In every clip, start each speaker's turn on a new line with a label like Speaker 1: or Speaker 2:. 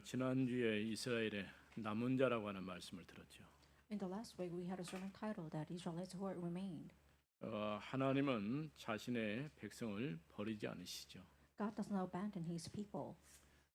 Speaker 1: 지난주에 이스라엘의 남은 자라고 하는 말씀을 들었죠.
Speaker 2: In the last week, we had a sermon titled that Israelites who remained.
Speaker 1: 하나님은 자신의 백성을 버리지 않으시죠.
Speaker 2: God does not abandon His people.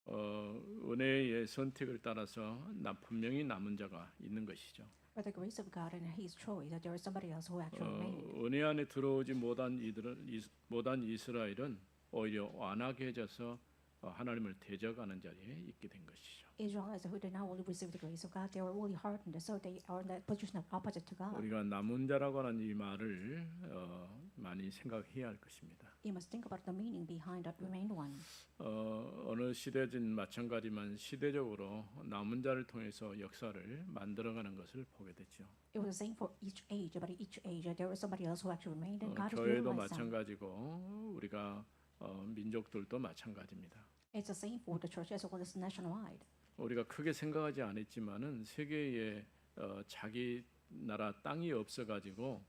Speaker 1: 은혜의 선택을 따라서 분명히 남은 자가 있는 것이죠.
Speaker 2: By the grace of God and His choice, that there is somebody else who actually remained.
Speaker 1: 은혜 안에 들어오지 못한 이스라엘은 오히려 완악해져서 하나님을 대적하는 자리에 있게 된 것이죠.
Speaker 2: Israelites who did not only receive the grace of God, they were really hardened, so they are in that position of opposite to God.
Speaker 1: 우리가 남은 자라고 하는 이 말을 많이 생각해야 할 것입니다.
Speaker 2: You must think about the meaning behind that remained one.
Speaker 1: 어느 시대든 마찬가지만 시대적으로 남은 자를 통해서 역사를 만들어가는 것을 보게 되죠.
Speaker 2: It was the same for each age, but in each age there was somebody else who actually remained, and God
Speaker 1: 교회도
Speaker 2: utilized them.
Speaker 1: 마찬가지고 우리가 민족들도 마찬가지입니다.
Speaker 2: It's the same for the church as well as nationwide.
Speaker 1: 우리가 크게 생각하지 않았지만은 세계에 자기 나라 땅이 없어가지고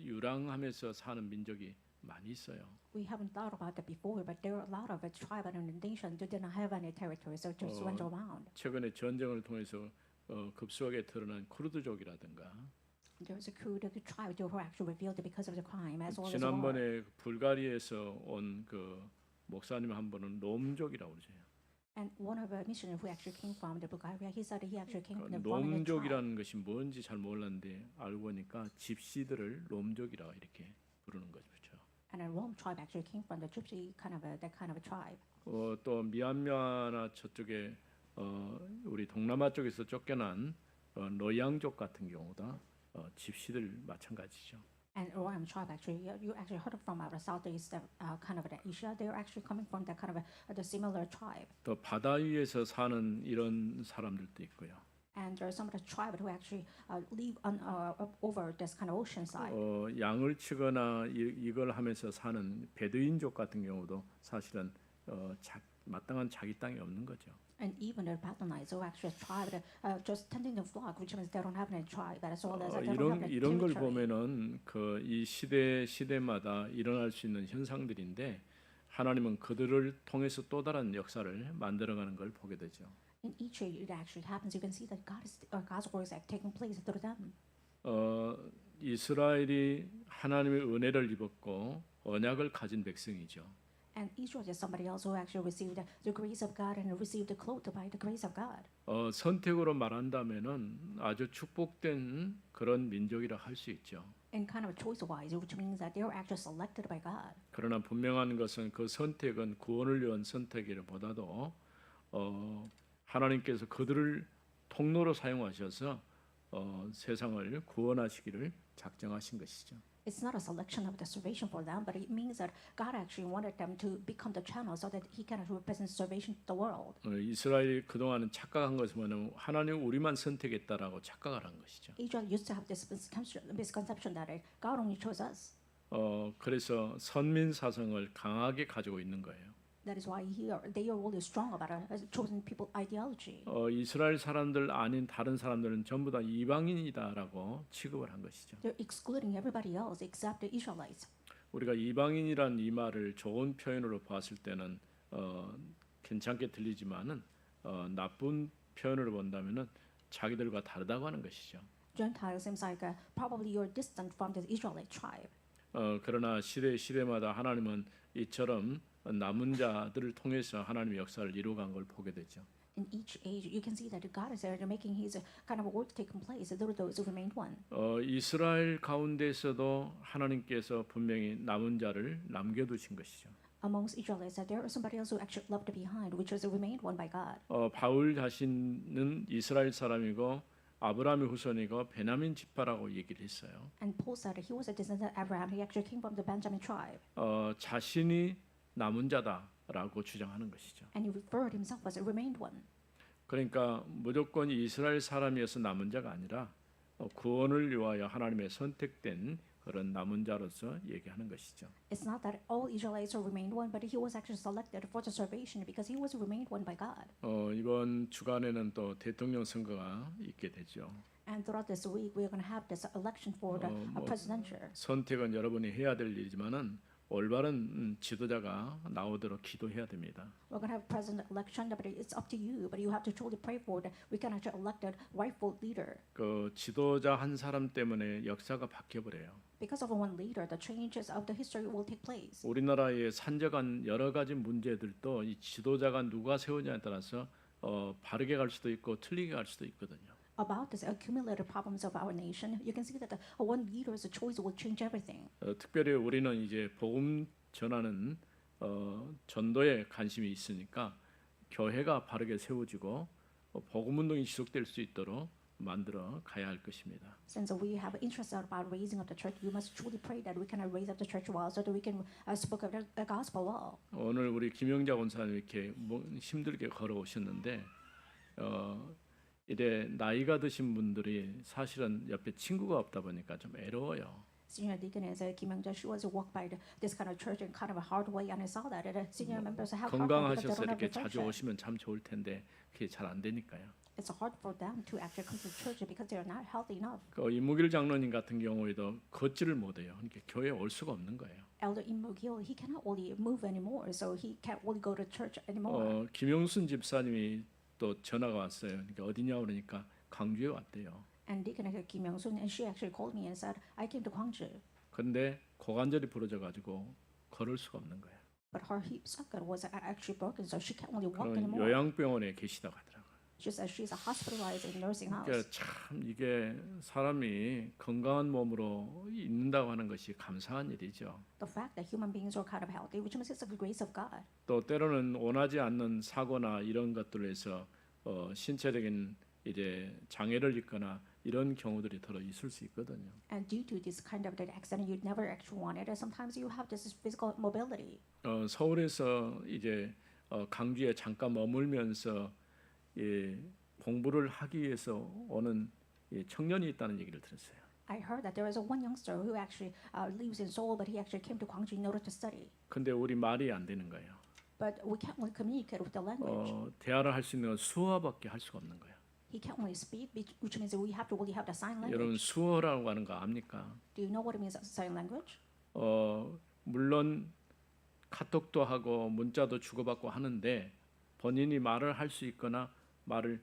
Speaker 1: 유랑하면서 사는 민족이 많이 있어요.
Speaker 2: We haven't thought about that before, but there are a lot of tribe and nations that did not have any territory, so just went around.
Speaker 1: 최근에 전쟁을 통해서 급속하게 드러난 쿠르드족이라든가
Speaker 2: There was a Kurd tribe who were actually revealed because of the crime, as well as war.
Speaker 1: 지난번에 불가리아에서 온 그 목사님 한 분은 롬족이라고 그러죠.
Speaker 2: And one of the missionaries who actually came from the Bulgaria, he said he actually came from the prominent tribe.
Speaker 1: 롬족이라는 것이 뭔지 잘 몰랐는데 알고 보니까 집시들을 롬족이라고 이렇게 부르는 거죠.
Speaker 2: And a Rome tribe actually came from the Gypsy that kind of a tribe.
Speaker 1: 또 미얀마나 저쪽에 우리 동남아 쪽에서 쫓겨난 로양족 같은 경우다 집시들 마찬가지죠.
Speaker 2: And Royam tribe actually, you actually heard from our southeast kind of Asia. They are actually coming from that kind of the similar tribe.
Speaker 1: 또 바다 위에서 사는 이런 사람들도 있고요.
Speaker 2: And there are some of the tribe who actually live on over this kind of ocean side.
Speaker 1: 양을 치거나 이걸 하면서 사는 베두인족 같은 경우도 사실은 마땅한 자기 땅이 없는 거죠.
Speaker 2: And even the Pathanites who actually tribe just tending the flock, which means they don't have any tribe, as well as they don't have any
Speaker 1: 이런 걸
Speaker 2: territory.
Speaker 1: 보면은 이 시대마다 일어날 수 있는 현상들인데 하나님은 그들을 통해서 또 다른 역사를 만들어가는 걸 보게 되죠.
Speaker 2: In each age, it actually happens. You can see that God's works are taking place through them.
Speaker 1: 이스라엘이 하나님의 은혜를 입었고 언약을 가진 백성이죠.
Speaker 2: And Israel is somebody else who actually received the grace of God and received the clothed by the grace of God.
Speaker 1: 선택으로 말한다면은 아주 축복된 그런 민족이라 할 수 있죠.
Speaker 2: And kind of choice-wise, which means that they are actually selected by God.
Speaker 1: 그러나 분명한 것은 그 선택은 구원을 위한 선택이라보다도 하나님께서 그들을 통로로 사용하셔서 세상을 구원하시기를 작정하신 것이죠.
Speaker 2: It's not a selection of the salvation for them, but it means that God actually wanted them to become the channel so that He can represent salvation to the world.
Speaker 1: 이스라엘이 그동안은 착각한 것은 뭐냐면 하나님 우리만 선택했다라고 착각을 한 것이죠.
Speaker 2: Israel used to have this misconception that God only chose us.
Speaker 1: 그래서 선민 사상을 강하게 가지고 있는 거예요.
Speaker 2: That is why they are really strong about a chosen people ideology.
Speaker 1: 이스라엘 사람들 아닌 다른 사람들은 전부 다 이방인이다라고 취급을 한 것이죠.
Speaker 2: They're excluding everybody else except the Israelites.
Speaker 1: 우리가 이방인이란 이 말을 좋은 표현으로 봤을 때는 괜찮게 들리지만은 나쁜 표현으로 본다면은 자기들과 다르다고 하는 것이죠.
Speaker 2: Gentile seems like probably you're distant from the Israelite tribe.
Speaker 1: 그러나 시대마다 하나님은 이처럼 남은 자들을 통해서 하나님의 역사를 이루어간 걸 보게 되죠.
Speaker 2: In each age, you can see that God is there making His kind of work taking place through those who remained one.
Speaker 1: 이스라엘 가운데서도 하나님께서 분명히 남은 자를 남겨두신 것이죠.
Speaker 2: Amongst Israelites, that there is somebody else who actually left behind, which was remained one by God.
Speaker 1: 바울 자신은 이스라엘 사람이고 아브라함의 후손이고 베냐민 지파라고 얘기를 했어요.
Speaker 2: And Paul said he was a descendant of Abraham. He actually came from the Benjamin tribe.
Speaker 1: 자신이 남은 자다라고 주장하는 것이죠.
Speaker 2: And he referred himself as a remained one.
Speaker 1: 그러니까 무조건 이스라엘 사람이어서 남은 자가 아니라 구원을 위하여 하나님의 선택된 그런 남은 자로서 얘기하는 것이죠.
Speaker 2: It's not that all Israelites are remained one, but he was actually selected for the salvation because he was remained one by God.
Speaker 1: 이번 주간에는 또 대통령 선거가 있게 되죠.
Speaker 2: And throughout this week, we are going to have this election for the presidential.
Speaker 1: 선택은 여러분이 해야 될 일이지만은 올바른 지도자가 나오도록 기도해야 됩니다.
Speaker 2: We're going to have president election, but it's up to you. But you have to truly pray for that we can actually elect a rightful leader.
Speaker 1: 그 지도자 한 사람 때문에 역사가 바뀌어 버려요.
Speaker 2: Because of one leader, the changes of the history will take place.
Speaker 1: 우리나라의 산적한 여러 가지 문제들도 이 지도자가 누가 세우냐에 따라서 바르게 갈 수도 있고 틀리게 갈 수도 있거든요.
Speaker 2: About this accumulated problems of our nation, you can see that one leader's choice will change everything.
Speaker 1: 특별히 우리는 이제 복음 전하는 전도에 관심이 있으니까 교회가 바르게 세워지고 복음 운동이 지속될 수 있도록 만들어 가야 할 것입니다.
Speaker 2: Since we have interest about raising up the church, we must truly pray that we can raise up the church well, so that we can speak of the gospel well.
Speaker 1: 오늘 우리 김영자 권사님 이렇게 힘들게 걸어오셨는데 이래 나이가 드신 분들이 사실은 옆에 친구가 없다 보니까 좀 애로워요.
Speaker 2: Senior deaconess Kim Young-ja, she was walked by this kind of church in kind of a hard way, and I saw that the senior members have hard time because they
Speaker 1: 건강하셔서
Speaker 2: don't have
Speaker 1: 이렇게
Speaker 2: the
Speaker 1: 자주
Speaker 2: friendship.
Speaker 1: 오시면 참 좋을 텐데 그게 잘 안 되니까요.
Speaker 2: It's hard for them to actually come to church because they are not healthy enough.
Speaker 1: 이무길 장로님 같은 경우에도 걷지를 못해요. 그러니까 교회에 올 수가 없는 거예요.
Speaker 2: Elder Im Mugil, he cannot really move anymore, so he can't really go to church anymore.
Speaker 1: 김용순 집사님이 또 전화가 왔어요. 그러니까 어디냐 그러니까 강주에 왔대요.
Speaker 2: And Deacon Kim Young-sun, and she actually called me and said, I came to Gwangju,
Speaker 1: 근데 고관절이 부러져 가지고 걸을 수가 없는 거예요.
Speaker 2: but her hip socket was actually broken, so she can't really walk
Speaker 1: 그런
Speaker 2: anymore.
Speaker 1: 요양병원에 계시다고 하더라고요.
Speaker 2: She says she's hospitalized in nursing house.
Speaker 1: 그러니까 참 이게 사람이 건강한 몸으로 있는다고 하는 것이 감사한 일이죠.
Speaker 2: The fact that human beings are kind of healthy, which means it's the grace of God.
Speaker 1: 또 때로는 원하지 않는 사고나 이런 것들로 해서 신체적인 이제 장애를 입거나 이런 경우들이 더러 있을 수 있거든요.
Speaker 2: And due to this kind of accident you never actually wanted, and sometimes you have this physical mobility.
Speaker 1: 서울에서 이제 강주에 잠깐 머물면서 공부를 하기 위해서 오는 청년이 있다는 얘기를 들었어요.
Speaker 2: I heard that there is one youngster who actually lives in Seoul, but he actually came to Gwangju in order to study.
Speaker 1: 근데 우리 말이 안 되는 거예요.
Speaker 2: But we can't really communicate with the language.
Speaker 1: 대화를 할 수 있는 건 수어밖에 할 수가 없는 거예요.
Speaker 2: He can't really speak, which means that we have to really have the sign
Speaker 1: 여러분
Speaker 2: language.
Speaker 1: 수어라고 하는 거 압니까?
Speaker 2: Do you know what it means sign language?
Speaker 1: 물론 카톡도 하고 문자도 주고받고 하는데 본인이 말을 할 수 있거나 말을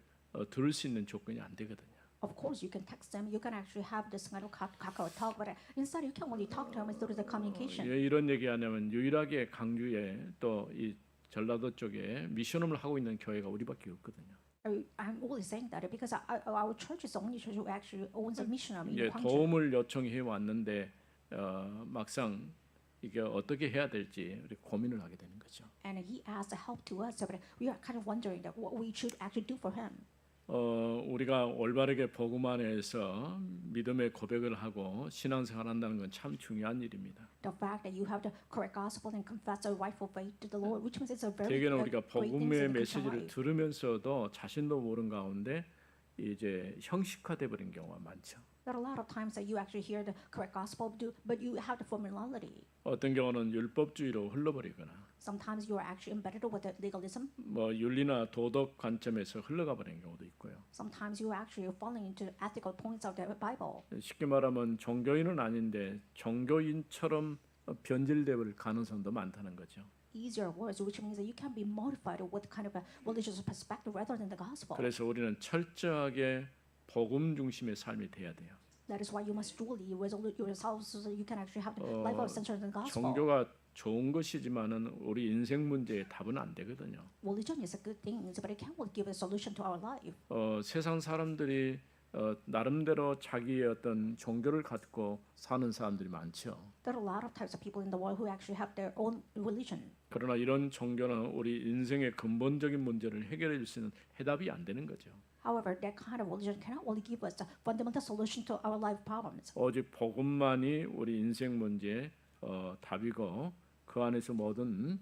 Speaker 1: 들을 수 있는 조건이 안 되거든요.
Speaker 2: Of course, you can text them. You can actually have this kind of Kakao talk, but instead you can't really talk to them through the communication.
Speaker 1: 왜 이런 얘기하냐면 유일하게 강주에 또 이 전라도 쪽에 미션홈을 하고 있는 교회가 우리밖에 없거든요.
Speaker 2: I'm only saying that because our church is the only church who actually owns a missionary in
Speaker 1: 이제
Speaker 2: Gwangju.
Speaker 1: 도움을 요청해 왔는데 막상 이게 어떻게 해야 될지 우리 고민을 하게 되는 거죠.
Speaker 2: And he asked help to us, but we are kind of wondering that what we should actually do for him.
Speaker 1: 우리가 올바르게 복음 안에서 믿음의 고백을 하고 신앙생활한다는 건 참 중요한 일입니다.
Speaker 2: The fact that you have the correct gospel and confess a rightful faith to the Lord, which means it's a very
Speaker 1: 대개는 우리가
Speaker 2: great thing
Speaker 1: 복음의
Speaker 2: in the Christian
Speaker 1: 메시지를
Speaker 2: life.
Speaker 1: 들으면서도 자신도 모르는 가운데 이제 형식화돼 버린 경우가 많죠.
Speaker 2: There are a lot of times that you actually hear the correct gospel, but you have the formality.
Speaker 1: 어떤 경우는 율법주의로 흘러버리거나
Speaker 2: Sometimes you are actually embedded with the legalism.
Speaker 1: 뭐 윤리나 도덕 관점에서 흘러가 버리는 경우도 있고요.
Speaker 2: Sometimes you are actually falling into ethical points of the Bible.
Speaker 1: 쉽게 말하면 종교인은 아닌데 종교인처럼 변질될 가능성도 많다는 거죠.
Speaker 2: Easier words, which means that you can be modified with kind of a religious perspective rather than the gospel.
Speaker 1: 그래서 우리는 철저하게 복음 중심의 삶이 돼야 돼요.
Speaker 2: That is why you must duly resolve yourselves so that you can actually have the life of centered in the gospel.
Speaker 1: 종교가 좋은 것이지만은 우리 인생 문제의 답은 안 되거든요.
Speaker 2: Religion is a good thing, but it can't really give a solution to our life.
Speaker 1: 세상 사람들이 나름대로 자기의 어떤 종교를 갖고 사는 사람들이 많죠.
Speaker 2: There are a lot of types of people in the world who actually have their own religion.
Speaker 1: 그러나 이런 종교는 우리 인생의 근본적인 문제를 해결해 줄 수 있는 해답이 안 되는 거죠.
Speaker 2: However, that kind of religion cannot really give us the fundamental solution to our life problems.
Speaker 1: 오직 복음만이 우리 인생 문제의 답이고 그 안에서 모든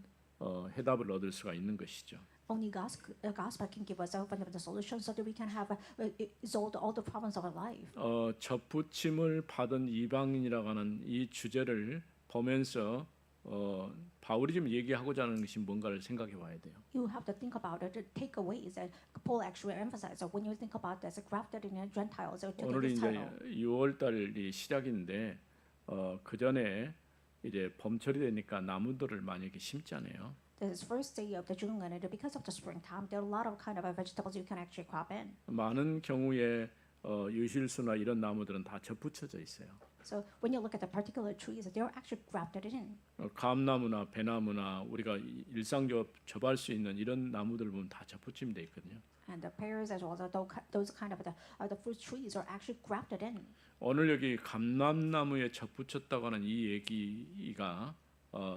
Speaker 1: 해답을 얻을 수가 있는 것이죠.
Speaker 2: Only gospel can give us a fundamental solution so that we can have resolved all the problems of our life.
Speaker 1: 접붙임을 받은 이방인이라고 하는 이 주제를 보면서 바울이 지금 얘기하고자 하는 것이 뭔가를 생각해 봐야 돼요.
Speaker 2: You have to think about it. The takeaways that Paul actually emphasized. So when you think about this, grafted in Gentiles, or to
Speaker 1: 오늘이
Speaker 2: this
Speaker 1: 이제
Speaker 2: title.
Speaker 1: 6월 달이 시작인데 그 전에 이제 봄철이 되니까 나무들을 만약에 심잖아요.
Speaker 2: This is first day of the June, and because of the springtime, there are a lot of kind of vegetables you can actually crop in.
Speaker 1: 많은 경우에 유실수나 이런 나무들은 다 접붙여져 있어요.
Speaker 2: So when you look at the particular trees, they are actually grafted in.
Speaker 1: 감나무나 배나무나 우리가 일상적으로 접할 수 있는 이런 나무들 보면 다 접붙임 돼 있거든요.
Speaker 2: And the pears as well as those kind of the fruit trees are actually grafted in.
Speaker 1: 오늘 여기 감람나무에 접붙였다고 하는 이 얘기가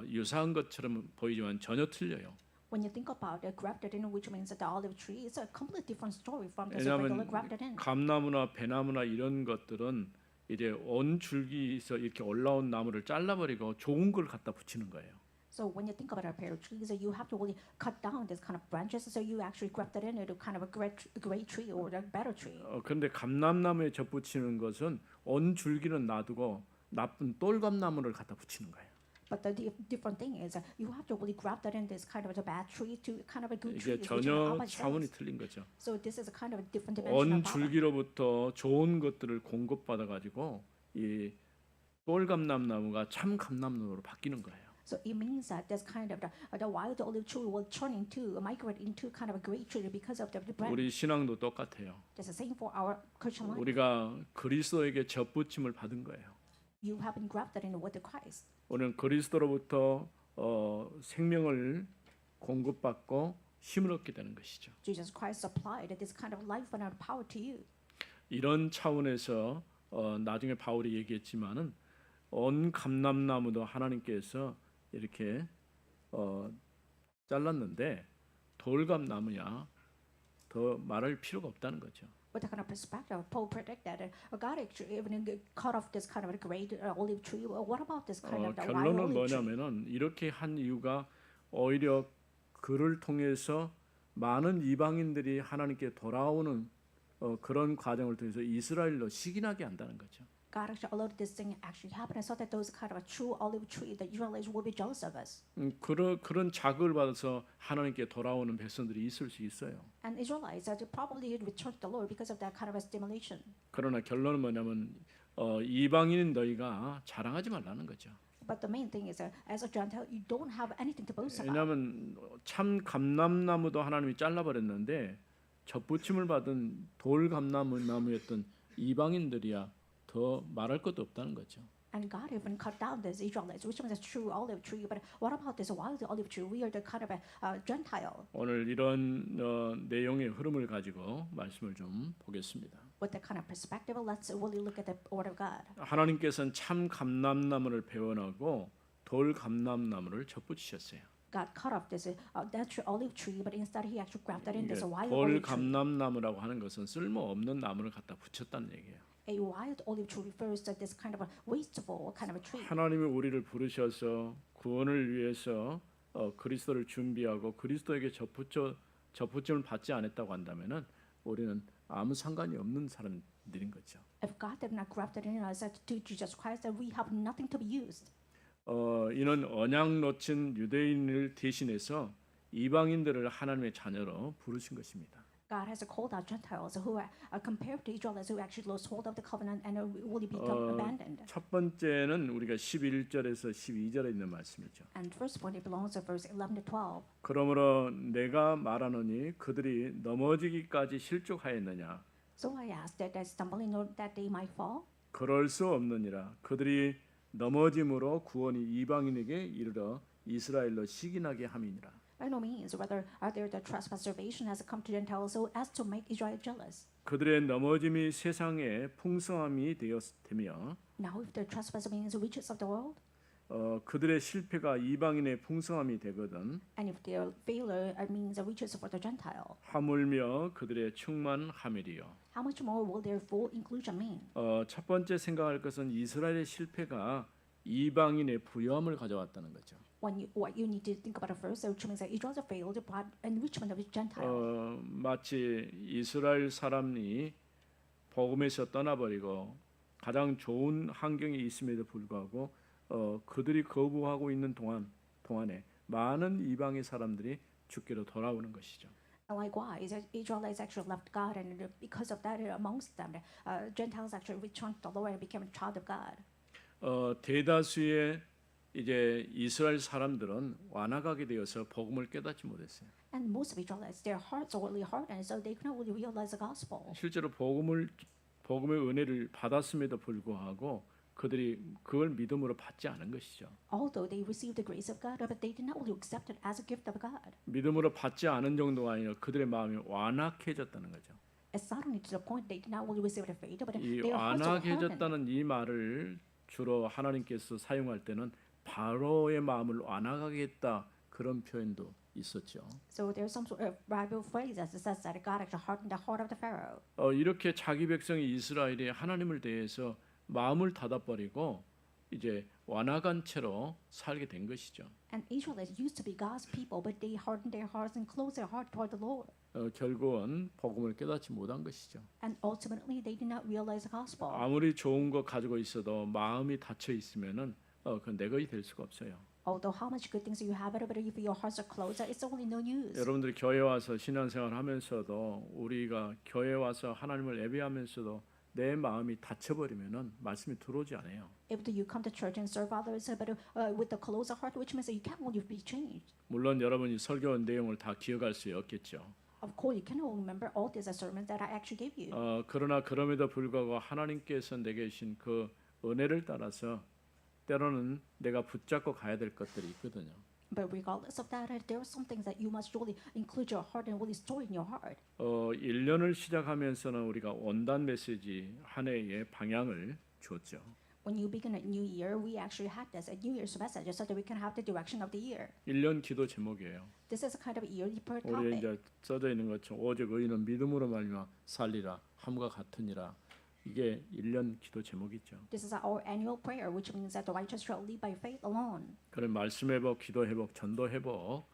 Speaker 1: 유사한 것처럼 보이지만 전혀 틀려요.
Speaker 2: When you think about it, grafted in, which means that the olive tree, it's a completely different story from this regular
Speaker 1: 왜냐하면
Speaker 2: grafted in.
Speaker 1: 감나무나 배나무나 이런 것들은 이제 온 줄기에서 이렇게 올라온 나무를 잘라버리고 좋은 걸 갖다 붙이는 거예요.
Speaker 2: So when you think about our pear trees, you have to really cut down this kind of branches, so you actually graft it into kind of a great tree or a better tree.
Speaker 1: 그런데 감람나무에 접붙이는 것은 온 줄기는 놔두고 나쁜 똘감나무를 갖다 붙이는 거예요.
Speaker 2: But the different thing is you have to really graft that in this kind of a bad tree to kind of a good
Speaker 1: 이게
Speaker 2: tree, which are
Speaker 1: 전혀
Speaker 2: opposites.
Speaker 1: 차원이 틀린 거죠.
Speaker 2: So this is a kind of a different dimension
Speaker 1: 온
Speaker 2: of power.
Speaker 1: 줄기로부터 좋은 것들을 공급받아 가지고 이 똘감람나무가 참 감람나무로 바뀌는 거예요.
Speaker 2: So it means that this kind of the wild olive tree will turn into migrate into kind of a great tree because of the branch.
Speaker 1: 우리 신앙도 똑같아요.
Speaker 2: It's the same for our Christian life.
Speaker 1: 우리가 그리스도에게 접붙임을 받은 거예요.
Speaker 2: You have been grafted in with the Christ.
Speaker 1: 우리는 그리스도로부터 생명을 공급받고 힘을 얻게 되는 것이죠.
Speaker 2: Jesus Christ supplied this kind of life and power to you.
Speaker 1: 이런 차원에서 나중에 바울이 얘기했지만은 온 감람나무도 하나님께서 이렇게 잘랐는데 돌감나무야 더 말할 필요가 없다는 거죠.
Speaker 2: With the kind of perspective, Paul predicted that God actually even cut off this kind of a great olive tree. Well, what about this kind of the wild
Speaker 1: 결론은
Speaker 2: olive tree?
Speaker 1: 뭐냐면은 이렇게 한 이유가 오히려 그를 통해서 많은 이방인들이 하나님께 돌아오는 그런 과정을 통해서 이스라엘로 식인하게 한다는 거죠.
Speaker 2: God actually allowed this thing actually happen so that those kind of a true olive tree, the Israelites will be jealous of us.
Speaker 1: 그런 자극을 받아서 하나님께 돌아오는 백성들이 있을 수 있어요.
Speaker 2: And Israelites that probably returned to the Lord because of that kind of a stimulation.
Speaker 1: 그러나 결론은 뭐냐면 이방인인 너희가 자랑하지 말라는 거죠.
Speaker 2: But the main thing is, as a Gentile, you don't have anything to boast about.
Speaker 1: 왜냐하면 참 감람나무도 하나님이 잘라버렸는데 접붙임을 받은 돌감나무였던 이방인들이야 더 말할 것도 없다는 거죠.
Speaker 2: And God even cut down these Israelites, which means a true olive tree. But what about this wild olive tree? We are the kind of a Gentile.
Speaker 1: 오늘 이런 내용의 흐름을 가지고 말씀을 좀 보겠습니다.
Speaker 2: With that kind of perspective, let's really look at the Word of God.
Speaker 1: 하나님께서는 참 감람나무를 배워나고 돌감람나무를 접붙이셨어요.
Speaker 2: God cut off this natural olive tree, but instead He actually grafted in this wild olive tree.
Speaker 1: 돌감람나무라고 하는 것은 쓸모없는 나무를 갖다 붙였다는 얘기예요.
Speaker 2: A wild olive tree refers to this kind of a wasteful kind of a tree.
Speaker 1: 하나님이 우리를 부르셔서 구원을 위해서 그리스도를 준비하고 그리스도에게 접붙임을 받지 않았다고 한다면은 우리는 아무 상관이 없는 사람들인 거죠.
Speaker 2: If God did not grafted in us to Jesus Christ, then we have nothing to be used.
Speaker 1: 이는 언약 놓친 유대인을 대신해서 이방인들을 하나님의 자녀로 부르신 것입니다.
Speaker 2: God has called out Gentiles who are compared to Israelites who actually lost hold of the covenant and will become abandoned.
Speaker 1: 첫 번째는 우리가 11절에서 12절에 있는 말씀이죠.
Speaker 2: And first point it belongs to verse 11 to 12.
Speaker 1: 그러므로 내가 말하노니 그들이 넘어지기까지 실족하였느냐?
Speaker 2: So I asked that they stumble in order that they might fall.
Speaker 1: 그럴 수 없느니라. 그들이 넘어짐으로 구원이 이방인에게 이르러 이스라엘로 식인하게 함이니라.
Speaker 2: By no means, rather, there the trespass salvation has come to Gentiles so as to make Israel jealous.
Speaker 1: 그들의 넘어짐이 세상의 풍성함이 되었으며
Speaker 2: Now, if their trespass means riches of the world,
Speaker 1: 그들의 실패가 이방인의 풍성함이 되거든
Speaker 2: and if their failure means riches for the Gentile,
Speaker 1: 하물며 그들의 충만함이리요.
Speaker 2: how much more will their full inclusion mean?
Speaker 1: 첫 번째 생각할 것은 이스라엘의 실패가 이방인의 부요함을 가져왔다는 거죠.
Speaker 2: What you need to think about it first, which means that Israel failed brought enrichment of the Gentile.
Speaker 1: 마치 이스라엘 사람이 복음에서 떠나버리고 가장 좋은 환경에 있음에도 불구하고 그들이 거부하고 있는 동안에 많은 이방의 사람들이 주께로 돌아오는 것이죠.
Speaker 2: And likewise, Israelites actually left God, and because of that, amongst them, Gentiles actually returned to the Lord and became a child of God.
Speaker 1: 대다수의 이제 이스라엘 사람들은 완악하게 되어서 복음을 깨닫지 못했어요.
Speaker 2: And most of Israelites, their hearts are really hardened, so they could not really realize the gospel.
Speaker 1: 실제로 복음의 은혜를 받았음에도 불구하고 그들이 그걸 믿음으로 받지 않은 것이죠.
Speaker 2: Although they received the grace of God, but they did not really accept it as a gift of God.
Speaker 1: 믿음으로 받지 않은 정도가 아니라 그들의 마음이 완악해졌다는 거죠.
Speaker 2: It's not only to the point they did not really receive the faith, but
Speaker 1: 이
Speaker 2: their hearts are hardened.
Speaker 1: 완악해졌다는 이 말을 주로 하나님께서 사용할 때는 바로의 마음을 완악하게 했다 그런 표현도 있었죠.
Speaker 2: So there's some sort of Bible phrase that says that God actually hardened the heart of the Pharaoh.
Speaker 1: 이렇게 자기 백성이 이스라엘이 하나님을 대해서 마음을 닫아버리고 이제 완악한 채로 살게 된 것이죠.
Speaker 2: And Israelites used to be God's people, but they hardened their hearts and closed their heart toward the Lord.
Speaker 1: 결국은 복음을 깨닫지 못한 것이죠.
Speaker 2: And ultimately, they did not realize the gospel.
Speaker 1: 아무리 좋은 거 가지고 있어도 마음이 닫혀 있으면은 그건 내 것이 될 수가 없어요.
Speaker 2: Although how much good things you have, but if your hearts are closed, it's only no use.
Speaker 1: 여러분들이 교회 와서 신앙생활 하면서도 우리가 교회 와서 하나님을 예배하면서도 내 마음이 닫혀버리면은 말씀이 들어오지 않아요.
Speaker 2: If you come to church and serve others, but with the closed heart, which means that you can't really be changed.
Speaker 1: 물론 여러분이 설교 내용을 다 기억할 수 없겠죠.
Speaker 2: Of course, you cannot remember all these sermons that I actually gave you.
Speaker 1: 그러나 그럼에도 불구하고 하나님께서 내게 주신 그 은혜를 따라서 때로는 내가 붙잡고 가야 될 것들이 있거든요.
Speaker 2: But regardless of that, there are some things that you must really include your heart and really store in your heart.
Speaker 1: 1년을 시작하면서는 우리가 원단 메시지 한 해의 방향을 줬죠.
Speaker 2: When you begin a new year, we actually had this a New Year's message so that we can have the direction of the year.
Speaker 1: 1년 기도 제목이에요.
Speaker 2: This is a kind of yearly prayer
Speaker 1: 우리
Speaker 2: topic.
Speaker 1: 이제 써져 있는 것처럼 오직 의인은 믿음으로 말미암아 살리라 함과 같으니라. 이게 1년 기도 제목이죠.
Speaker 2: This is our annual prayer, which means that the righteous shall live by faith alone.
Speaker 1: 그런 말씀 회복, 기도 회복, 전도 회복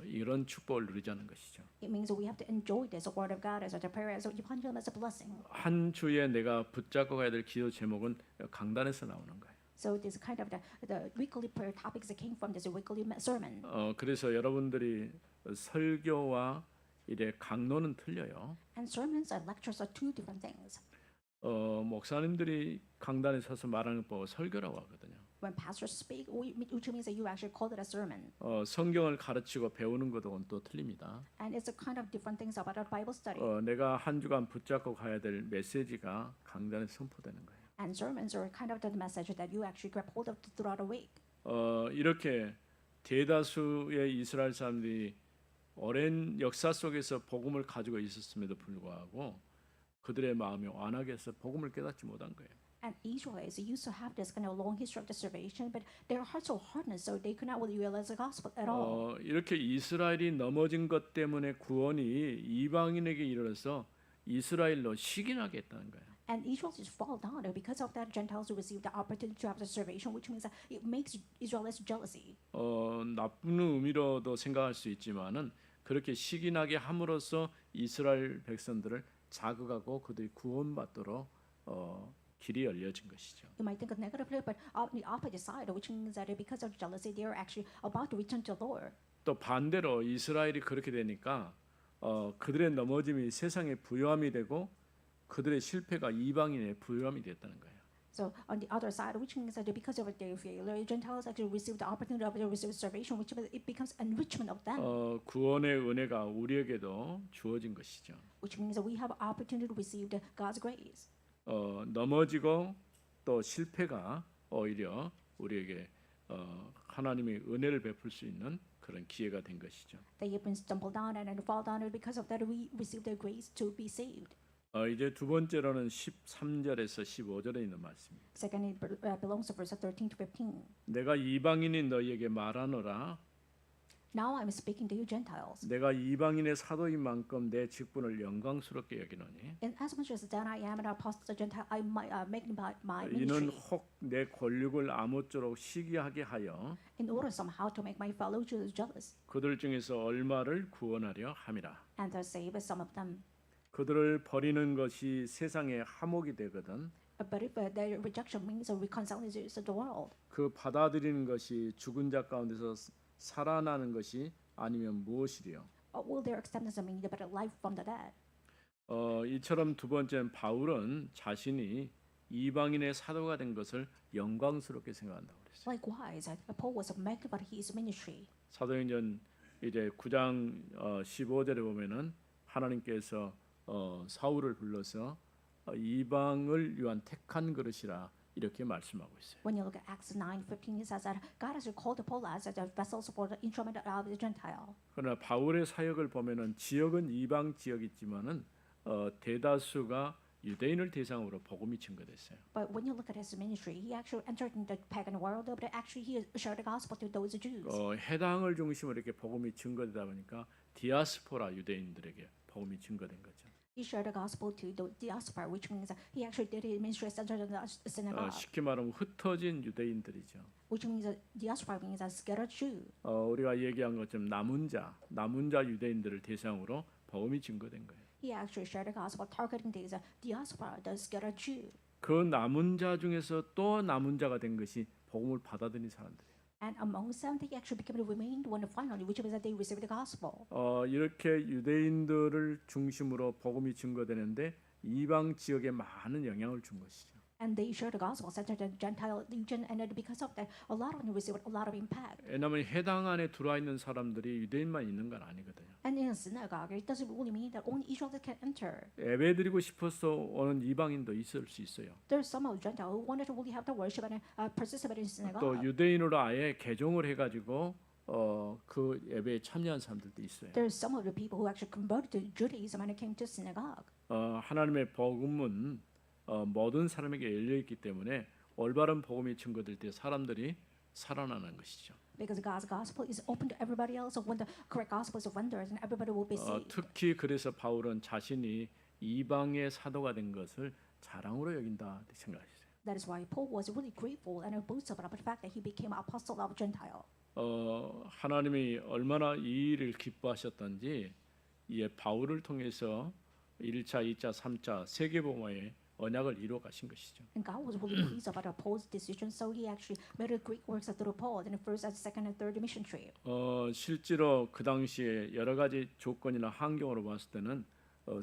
Speaker 1: 이런 축복을 누리자는 것이죠.
Speaker 2: It means that we have to enjoy this word of God as a prayer, as evangelism, as a blessing.
Speaker 1: 한 주에 내가 붙잡고 가야 될 기도 제목은 강단에서 나오는 거예요.
Speaker 2: So this kind of the weekly prayer topics that came from this weekly sermon.
Speaker 1: 그래서 여러분들이 설교와 이래 강론은 틀려요.
Speaker 2: And sermons and lectures are two different things.
Speaker 1: 목사님들이 강단에 서서 말하는 거 설교라고 하거든요.
Speaker 2: When pastors speak, which means that you actually call it a sermon.
Speaker 1: 성경을 가르치고 배우는 것은 또 틀립니다.
Speaker 2: And it's a kind of different things about our Bible study.
Speaker 1: 내가 한 주간 붙잡고 가야 될 메시지가 강단에 선포되는 거예요.
Speaker 2: And sermons are kind of the message that you actually grab hold of throughout a week.
Speaker 1: 이렇게 대다수의 이스라엘 사람들이 오랜 역사 속에서 복음을 가지고 있었음에도 불구하고 그들의 마음이 완악해서 복음을 깨닫지 못한 거예요.
Speaker 2: And Israelites used to have this kind of long history of deservation, but their hearts were hardened, so they could not really realize the gospel at all.
Speaker 1: 이렇게 이스라엘이 넘어진 것 때문에 구원이 이방인에게 이르러서 이스라엘로 식인하게 했다는 거예요.
Speaker 2: And Israelites fall down because of that. Gentiles receive the opportunity to have the salvation, which means that it makes Israelites jealousy.
Speaker 1: 나쁜 의미로도 생각할 수 있지만은 그렇게 식인하게 함으로써 이스라엘 백성들을 자극하고 그들이 구원받도록 길이 열려진 것이죠.
Speaker 2: You might think of negatively, but on the opposite side, which means that because of jealousy, they are actually about to return to the Lord.
Speaker 1: 또 반대로 이스라엘이 그렇게 되니까 그들의 넘어짐이 세상의 부요함이 되고 그들의 실패가 이방인의 부요함이 됐다는 거예요.
Speaker 2: So on the other side, which means that because of their failure, Gentiles actually receive the opportunity of receive salvation, which means it becomes enrichment of them.
Speaker 1: 구원의 은혜가 우리에게도 주어진 것이죠.
Speaker 2: Which means that we have opportunity to receive God's grace.
Speaker 1: 넘어지고 또 실패가 오히려 우리에게 하나님의 은혜를 베풀 수 있는 그런 기회가 된 것이죠.
Speaker 2: They have been stumbled down and fall down, and because of that, we receive their grace to be saved.
Speaker 1: 이제 두 번째로는 13절에서 15절에 있는 말씀입니다.
Speaker 2: Second, it belongs to verse 13 to 15.
Speaker 1: 내가 이방인이 너희에게 말하노라.
Speaker 2: Now I'm speaking to you Gentiles.
Speaker 1: 내가 이방인의 사도인 만큼 내 직분을 영광스럽게 여기노니
Speaker 2: And as much as that I am an apostle to Gentile, I might make my
Speaker 1: 이는
Speaker 2: ministry
Speaker 1: 혹 내 권력을 아무쪼록 시기하게 하여
Speaker 2: in order somehow to make my fellow Jews jealous
Speaker 1: 그들 중에서 얼마를 구원하려 함이라.
Speaker 2: and to save some of them.
Speaker 1: 그들을 버리는 것이 세상의 화목이 되거든
Speaker 2: But if their rejection means a reconciliation to the world,
Speaker 1: 그 받아들이는 것이 죽은 자 가운데서 살아나는 것이 아니면 무엇이리요?
Speaker 2: will their acceptance mean but a life from the dead?
Speaker 1: 이처럼 두 번째는 바울은 자신이 이방인의 사도가 된 것을 영광스럽게 생각한다고 그랬어요.
Speaker 2: Likewise, Paul was magnified his ministry.
Speaker 1: 사도행전 이제 9장 15절에 보면은 하나님께서 사울을 불러서 이방을 위한 택한 그릇이라 이렇게 말씀하고 있어요.
Speaker 2: When you look at Acts 9:15, it says that God has called Paul as the vessels for the instrument of the Gentile.
Speaker 1: 그러나 바울의 사역을 보면은 지역은 이방 지역이지만은 대다수가 유대인을 대상으로 복음이 증거됐어요.
Speaker 2: But when you look at his ministry, he actually entered in the pagan world, but actually he shared the gospel to those Jews.
Speaker 1: 해당을 중심으로 이렇게 복음이 증거되다 보니까 디아스포라 유대인들에게 복음이 증거된 거죠.
Speaker 2: He shared the gospel to the diaspora, which means that he actually did his ministry centered in the synagogue,
Speaker 1: 쉽게 말하면 흩어진 유대인들이죠.
Speaker 2: which means that diaspora means a scattered Jew.
Speaker 1: 우리가 얘기한 것처럼 남은 자 유대인들을 대상으로 복음이 증거된 거예요.
Speaker 2: He actually shared the gospel targeting the diaspora, the scattered Jew.
Speaker 1: 그 남은 자 중에서 또 남은 자가 된 것이 복음을 받아들인 사람들이에요.
Speaker 2: And amongst them, they actually became the remained one finally, which means that they received the gospel.
Speaker 1: 이렇게 유대인들을 중심으로 복음이 증거되는데 이방 지역에 많은 영향을 준 것이죠.
Speaker 2: And they shared the gospel centered in the Gentile region, and because of that, a lot of them received a lot of impact.
Speaker 1: 왜냐하면 해당 안에 들어와 있는 사람들이 유대인만 있는 건 아니거든요.
Speaker 2: And in a synagogue, it doesn't really mean that only Israelites can enter.
Speaker 1: 예배드리고 싶어서 오는 이방인도 있을 수 있어요.
Speaker 2: There's some of Gentiles who wanted to really have the worship and participate in synagogue.
Speaker 1: 또 유대인으로 아예 개종을 해가지고 그 예배에 참여한 사람들도 있어요.
Speaker 2: There's some of the people who actually converted to Judaism and came to synagogue.
Speaker 1: 하나님의 복음은 모든 사람에게 열려 있기 때문에 올바른 복음이 증거될 때 사람들이 살아나는 것이죠.
Speaker 2: Because God's gospel is open to everybody else, so when the correct gospel is rendered, and everybody will be saved.
Speaker 1: 특히 그래서 바울은 자신이 이방의 사도가 된 것을 자랑으로 여긴다 생각했어요.
Speaker 2: That is why Paul was really grateful and boasted about the fact that he became apostle of Gentile.
Speaker 1: 하나님이 얼마나 이 일을 기뻐하셨던지 이 바울을 통해서 1차, 2차, 3차 세계복음화의 언약을 이루어 가신 것이죠.
Speaker 2: And God was really pleased about Paul's decision, so he actually made a great works through Paul in the first, second, and third mission trip.
Speaker 1: 실제로 그 당시에 여러 가지 조건이나 환경으로 봤을 때는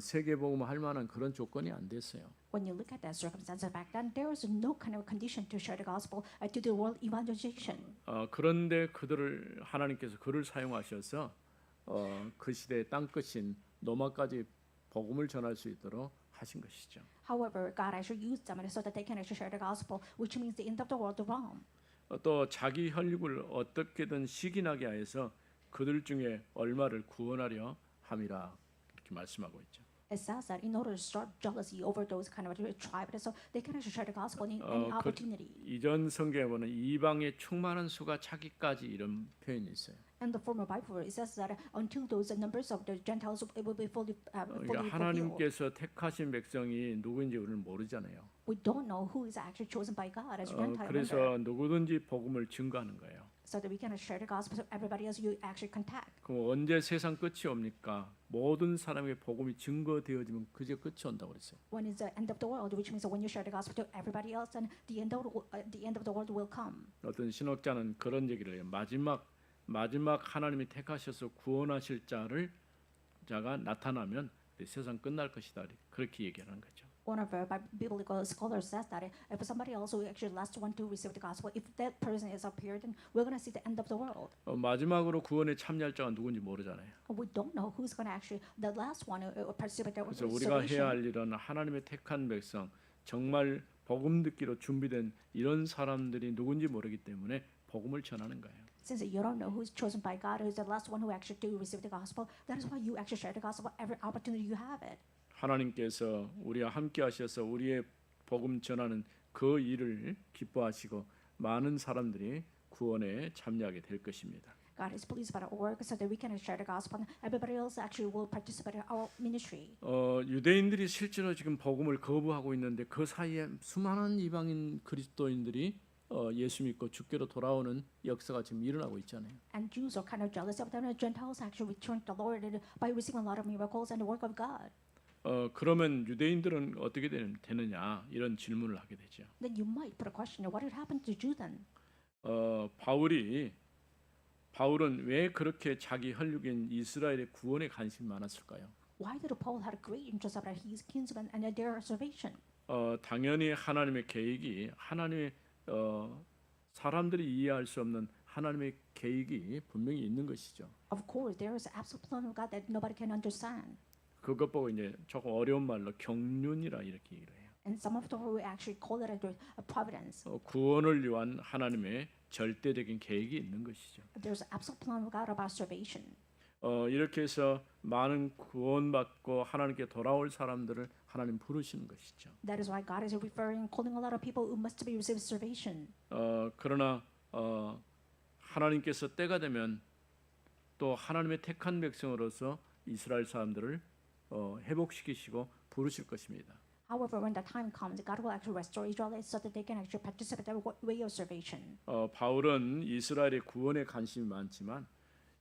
Speaker 1: 세계복음 할 만한 그런 조건이 안 됐어요.
Speaker 2: When you look at that circumstance back then, there was no kind of condition to share the gospel to the world evangelization.
Speaker 1: 그런데 하나님께서 그를 사용하셔서 그 시대의 땅끝인 로마까지 복음을 전할 수 있도록 하신 것이죠.
Speaker 2: However, God actually used them so that they can actually share the gospel, which means the end of the world to Rome.
Speaker 1: 또 자기 혈육을 어떻게든 시기나게 하여서 그들 중에 얼마를 구원하려 함이라 이렇게 말씀하고 있죠.
Speaker 2: It says that in order to start jealousy over those kind of tribes, so they can actually share the gospel in any opportunity.
Speaker 1: 이전 성경에 보면 이방의 충만한 수가 차기까지 이런 표현이 있어요.
Speaker 2: And the former Bible it says that until those numbers of the Gentiles will be fully
Speaker 1: 그러니까
Speaker 2: fulfilled.
Speaker 1: 하나님께서 택하신 백성이 누구인지 우리는 모르잖아요.
Speaker 2: We don't know who is actually chosen by God as Gentile member,
Speaker 1: 그래서 누구든지 복음을 증거하는 거예요.
Speaker 2: so that we can share the gospel to everybody else you actually contact.
Speaker 1: 그럼 언제 세상 끝이 옵니까? 모든 사람에게 복음이 증거되어지면 그제 끝이 온다고 그랬어요.
Speaker 2: When is the end of the world, which means that when you share the gospel to everybody else, then the end of the world will come.
Speaker 1: 어떤 신학자는 그런 얘기를 해요. 마지막 하나님이 택하셔서 구원하실 자가 나타나면 세상 끝날 것이다. 그렇게 얘기하는 거죠.
Speaker 2: One of our biblical scholars says that if somebody else who actually last one to receive the gospel, if that person is appeared, then we're going to see the end of the world.
Speaker 1: 마지막으로 구원에 참여할 자가 누군지 모르잖아요.
Speaker 2: We don't know who's going to actually the last one who participate in
Speaker 1: 그래서 우리가 해야 할 일은 하나님의 택한 백성, 정말 복음 듣기로 준비된 이런 사람들이 누군지 모르기 때문에 복음을 전하는 거예요.
Speaker 2: Since you don't know who's chosen by God, who's the last one who actually do receive the gospel, that is why you actually share the gospel every opportunity you have it.
Speaker 1: 하나님께서 우리와 함께 하셔서 우리의 복음 전하는 그 일을 기뻐하시고 많은 사람들이 구원에 참여하게 될 것입니다.
Speaker 2: God is pleased by our work so that we can share the gospel and everybody else actually will participate in our ministry.
Speaker 1: 유대인들이 실제로 지금 복음을 거부하고 있는데 그 사이에 수많은 이방인 그리스도인들이 예수 믿고 주께로 돌아오는 역사가 지금 일어나고 있잖아요.
Speaker 2: And Jews are kind of jealous of them, and Gentiles actually return to the Lord by receiving a lot of miracles and the work of God.
Speaker 1: 그러면 유대인들은 어떻게 되느냐 이런 질문을 하게 되죠.
Speaker 2: Then you might put a question: What would happen to Jew then?
Speaker 1: 바울은 왜 그렇게 자기 혈육인 이스라엘의 구원에 관심이 많았을까요?
Speaker 2: Why did Paul have a great interest about his kinsmen and their salvation?
Speaker 1: 당연히 하나님의 계획이 하나님의 사람들이 이해할 수 없는 하나님의 계획이 분명히 있는 것이죠.
Speaker 2: Of course, there is an absolute plan of God that nobody can understand.
Speaker 1: 그것 보고 이제 조금 어려운 말로 경륜이라 이렇게 얘기를 해요.
Speaker 2: And some of the we actually call it a providence.
Speaker 1: 구원을 위한 하나님의 절대적인 계획이 있는 것이죠.
Speaker 2: There's an absolute plan of God about salvation.
Speaker 1: 이렇게 해서 많은 구원받고 하나님께 돌아올 사람들을 하나님 부르시는 것이죠.
Speaker 2: That is why God is referring, calling a lot of people who must be received salvation.
Speaker 1: 그러나 하나님께서 때가 되면 또 하나님의 택한 백성으로서 이스라엘 사람들을 회복시키시고 부르실 것입니다.
Speaker 2: However, when the time comes, God will actually restore Israelites so that they can actually participate in the way of salvation.
Speaker 1: 바울은 이스라엘의 구원에 관심이 많지만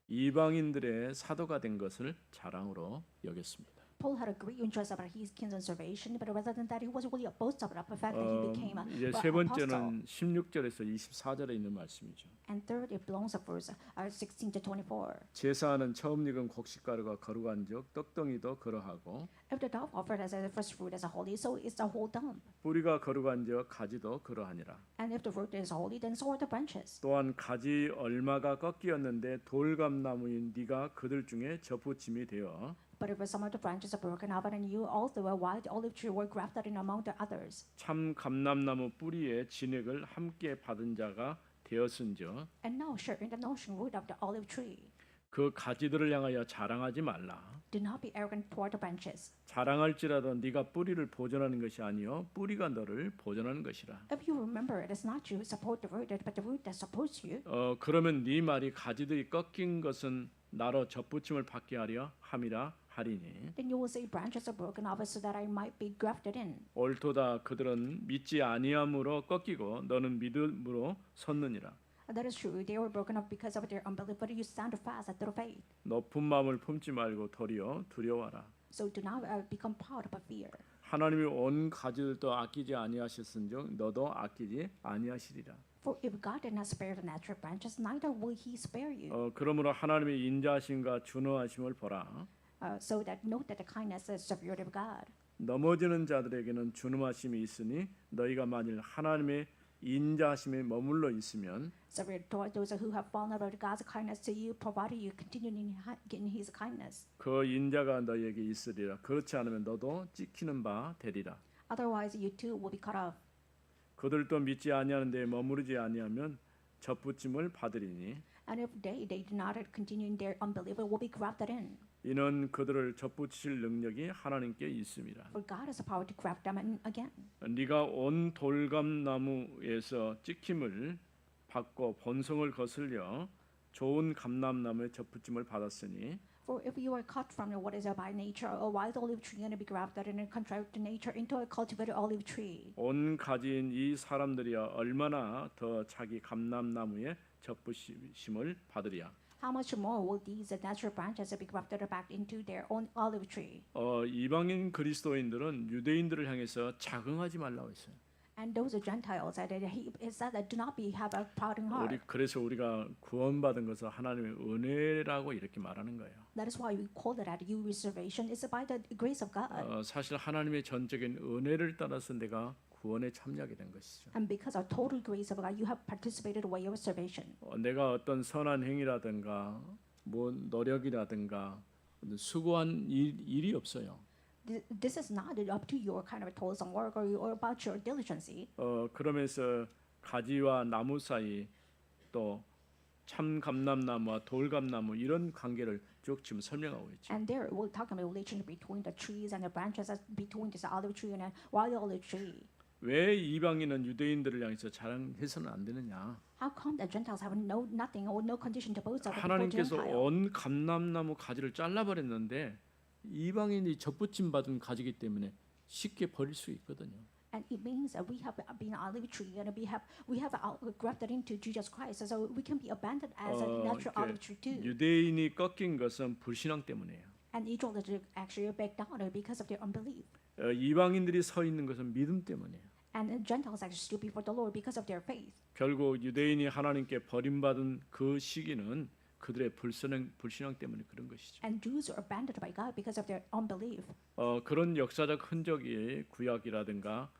Speaker 1: 이방인들의 사도가 된 것을 자랑으로 여겼습니다.
Speaker 2: Paul had a great interest about his kingdom salvation, but rather than that, he was really a boast about the fact that he became
Speaker 1: 이제
Speaker 2: an
Speaker 1: 세
Speaker 2: apostle.
Speaker 1: 번째는 16절에서 24절에 있는 말씀이죠.
Speaker 2: And third, it belongs to verse 16 to 24.
Speaker 1: 제사하는 처음 익은 곡식가루가 거룩한즉 떡덩이도 그러하고
Speaker 2: If the dove offered as a first fruit as a holy, so is the whole dump.
Speaker 1: 뿌리가 거룩한즉 가지도 그러하니라.
Speaker 2: And if the root is holy, then so are the branches.
Speaker 1: 또한 가지 얼마가 꺾이었는데 돌감나무인 네가 그들 중에 접붙임이 되어
Speaker 2: But if some of the branches are broken off, and you also a wild olive tree were grafted in among the others.
Speaker 1: 참 감람나무 뿌리에 진액을 함께 받은 자가 되었은즉
Speaker 2: And now share in the notion root of the olive tree.
Speaker 1: 그 가지들을 향하여 자랑하지 말라.
Speaker 2: Do not be arrogant toward the branches.
Speaker 1: 자랑할지라도 네가 뿌리를 보존하는 것이 아니요 뿌리가 너를 보존하는 것이라.
Speaker 2: If you remember, it is not you who support the root, but the root that supports you.
Speaker 1: 그러면 네 말이 가지들이 꺾인 것은 나로 접붙임을 받게 하려 함이라 하리니.
Speaker 2: Then you will say branches are broken off so that I might be grafted in.
Speaker 1: 옳도다 그들은 믿지 아니함으로 꺾이고 너는 믿음으로 섰느니라.
Speaker 2: That is true. They were broken off because of their unbelief, but you stand fast through faith.
Speaker 1: 높은 마음을 품지 말고 도리어 두려워하라.
Speaker 2: So do not become proud but fear.
Speaker 1: 하나님이 온 가지들도 아끼지 아니하셨은즉 너도 아끼지 아니하시리라.
Speaker 2: For if God did not spare the natural branches, neither will He spare you.
Speaker 1: 그러므로 하나님의 인자하심과 준어하심을 보라.
Speaker 2: So that note that the kindness and severity of God.
Speaker 1: 넘어지는 자들에게는 준엄하심이 있으니 너희가 만일 하나님의 인자하심에 머물러 있으면
Speaker 2: Severe toward those who have fallen out of God's kindness to you, provided you continue in His kindness.
Speaker 1: 그 인자가 너희에게 있으리라. 그렇지 않으면 너도 찍히는 바 되리라.
Speaker 2: Otherwise, you too will be cut off.
Speaker 1: 그들도 믿지 아니하는 데에 머무르지 아니하면 접붙임을 받으리니
Speaker 2: And if they do not continue in their unbelief, it will be grafted in.
Speaker 1: 이는 그들을 접붙이실 능력이 하나님께 있습니다.
Speaker 2: For God has the power to graft them in again.
Speaker 1: 네가 온 돌감나무에서 찍힘을 받고 본성을 거슬려 좋은 감람나무에 접붙임을 받았으니
Speaker 2: For if you are cut from what is by nature a wild olive tree and be grafted in and contrary to nature into a cultivated olive tree,
Speaker 1: 온 가지인 이 사람들이야 얼마나 더 자기 감람나무에 접붙임을 받으리야.
Speaker 2: how much more will these natural branches be grafted back into their own olive tree?
Speaker 1: 이방인 그리스도인들은 유대인들을 향해서 자긍하지 말라고 했어요.
Speaker 2: And those Gentiles that he said that do not have a proud heart.
Speaker 1: 그래서 우리가 구원받은 것을 하나님의 은혜라고 이렇게 말하는 거예요.
Speaker 2: That is why we call it that you reservation is by the grace of God.
Speaker 1: 사실 하나님의 전적인 은혜를 따라서 내가 구원에 참여하게 된 것이죠.
Speaker 2: And because of total grace of God, you have participated in the way of salvation.
Speaker 1: 내가 어떤 선한 행위라든가 뭐 노력이라든가 수고한 일이 없어요.
Speaker 2: This is not up to your kind of toilsome work or about your diligence.
Speaker 1: 그러면서 가지와 나무 사이 또 참 감람나무와 돌감나무 이런 관계를 쭉 지금 설명하고 있죠.
Speaker 2: And there we'll talk about relationship between the trees and the branches, as between this olive tree and a wild olive tree.
Speaker 1: 왜 이방인은 유대인들을 향해서 자랑해서는 안 되느냐?
Speaker 2: How come the Gentiles have nothing or no condition to boast of before
Speaker 1: 하나님께서
Speaker 2: Gentile?
Speaker 1: 온 감람나무 가지를 잘라버렸는데 이방인이 접붙임 받은 가지기 때문에 쉽게 버릴 수 있거든요.
Speaker 2: And it means that we have been an olive tree and we have grafted into Jesus Christ, so we can be abandoned as a natural olive tree too.
Speaker 1: 유대인이 꺾인 것은 불신앙 때문이에요.
Speaker 2: And Israelites actually back down because of their unbelief.
Speaker 1: 이방인들이 서 있는 것은 믿음 때문이에요.
Speaker 2: And Gentiles actually stood before the Lord because of their faith.
Speaker 1: 결국 유대인이 하나님께 버림받은 그 시기는 그들의 불신앙 때문에 그런 것이죠.
Speaker 2: And Jews are abandoned by God because of their unbelief.
Speaker 1: 그런 역사적 흔적이 구약이라든가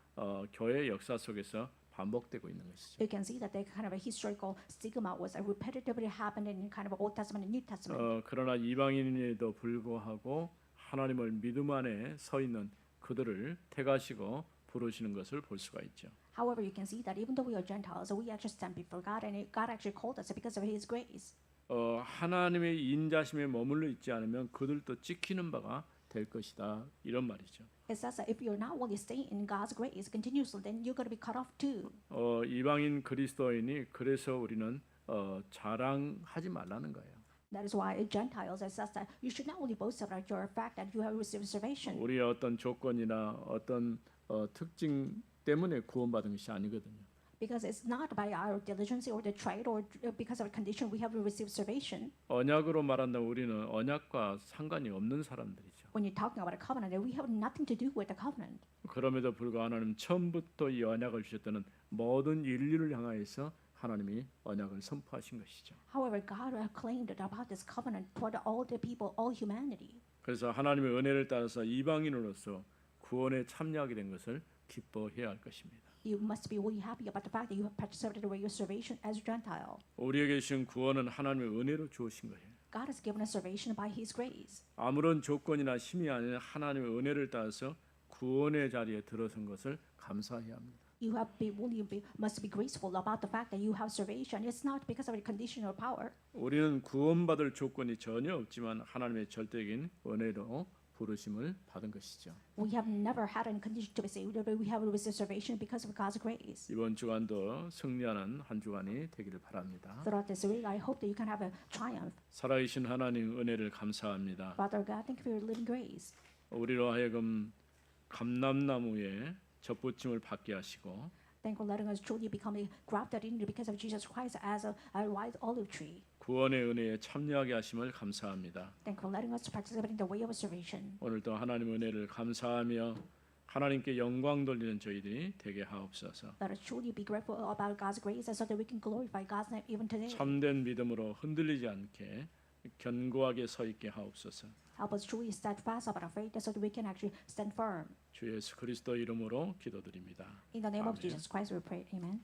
Speaker 1: 교회 역사 속에서 반복되고 있는 것이죠.
Speaker 2: You can see that the kind of a historical stigma was repetitively happening in kind of Old Testament and New Testament.
Speaker 1: 그러나 이방인에도 불구하고 하나님을 믿음 안에 서 있는 그들을 택하시고 부르시는 것을 볼 수가 있죠.
Speaker 2: However, you can see that even though we are Gentiles, we actually stand before God, and God actually called us because of His grace.
Speaker 1: 하나님의 인자심에 머물러 있지 않으면 그들도 찍히는 바가 될 것이다 이런 말이죠.
Speaker 2: It says that if you're not only staying in God's grace continuously, then you're going to be cut off too.
Speaker 1: 이방인 그리스도인이 그래서 우리는 자랑하지 말라는 거예요.
Speaker 2: That is why Gentiles, it says that you should not only boast about your fact that you have received salvation,
Speaker 1: 우리의 어떤 조건이나 어떤 특징 때문에 구원받은 것이 아니거든요.
Speaker 2: because it's not by our diligence or the trade or because of a condition we have received salvation.
Speaker 1: 언약으로 말한다면 우리는 언약과 상관이 없는 사람들이죠.
Speaker 2: When you're talking about a covenant, we have nothing to do with the covenant.
Speaker 1: 그럼에도 불구하고 하나님 처음부터 이 언약을 주셨다는 모든 인류를 향하여서 하나님이 언약을 선포하신 것이죠.
Speaker 2: However, God claimed about this covenant toward all the people, all humanity.
Speaker 1: 그래서 하나님의 은혜를 따라서 이방인으로서 구원에 참여하게 된 것을 기뻐해야 할 것입니다.
Speaker 2: You must be really happy about the fact that you have participated with your salvation as a Gentile.
Speaker 1: 우리에게 주신 구원은 하나님의 은혜로 주어진 거예요.
Speaker 2: God has given us salvation by His grace.
Speaker 1: 아무런 조건이나 힘이 아닌 하나님의 은혜를 따라서 구원의 자리에 들어선 것을 감사해야 합니다.
Speaker 2: You have must be graceful about the fact that you have salvation. It's not because of a condition or power.
Speaker 1: 우리는 구원받을 조건이 전혀 없지만 하나님의 절대적인 은혜로 부르심을 받은 것이죠.
Speaker 2: We have never had any condition to be saved, but we have received salvation because of God's grace.
Speaker 1: 이번 주간도 승리하는 한 주간이 되기를 바랍니다.
Speaker 2: Throughout this week, I hope that you can have a triumph.
Speaker 1: 살아계신 하나님 은혜를 감사합니다.
Speaker 2: Father God, thank you for your living grace.
Speaker 1: 우리로 하여금 감람나무에 접붙임을 받게 하시고
Speaker 2: Thank you for letting us truly become grafted in because of Jesus Christ as a white olive tree.
Speaker 1: 구원의 은혜에 참여하게 하심을 감사합니다.
Speaker 2: Thank you for letting us participate in the way of salvation.
Speaker 1: 오늘도 하나님 은혜를 감사하며 하나님께 영광 돌리는 저희들이 되게 하옵소서.
Speaker 2: Let us truly be grateful about God's grace so that we can glorify God's name even today.
Speaker 1: 참된 믿음으로 흔들리지 않게 견고하게 서 있게 하옵소서.
Speaker 2: Help us truly stand fast about our faith so that we can actually stand firm.
Speaker 1: 주 예수 그리스도 이름으로 기도드립니다.
Speaker 2: In the name of
Speaker 1: 아멘.
Speaker 2: Jesus Christ we pray. Amen.